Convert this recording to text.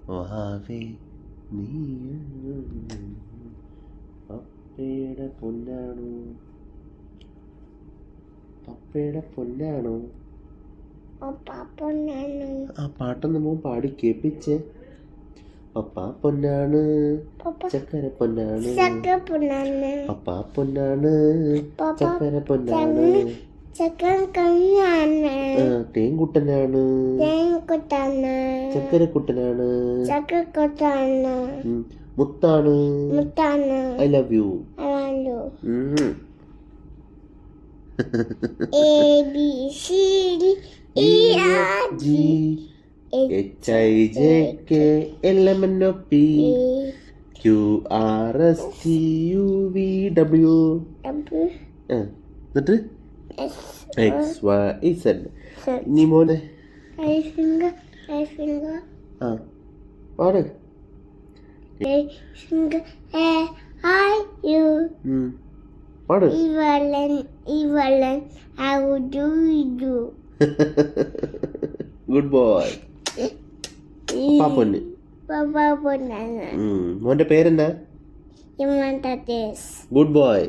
വാവേ നീ പപ്പയുടെ പൊന്നാണോ, പപ്പയുടെ പൊന്നാണോ. ആ പാട്ടൊന്ന് മോൻ പാടി കേൾപ്പിച്ചേ. പപ്പ പൊന്നാണ്, ചക്കര പൊന്നാണ്, പപ്പ പൊന്നാണ്, ചക്കര പൊന്നാണ്, തേൻകുട്ടനാണ്, ചക്കരക്കുട്ടനാണ്, മുത്താണ്, I love you. ABCDEFG HIJK LMNOP QRSTUVW എന്നിട്ട് XYZ. നീ മോനെ ആ പാട്. പാട്. Good boy. പാപ്പൊന്ന്. മോന്റെ പേരെന്നാ? Good boy.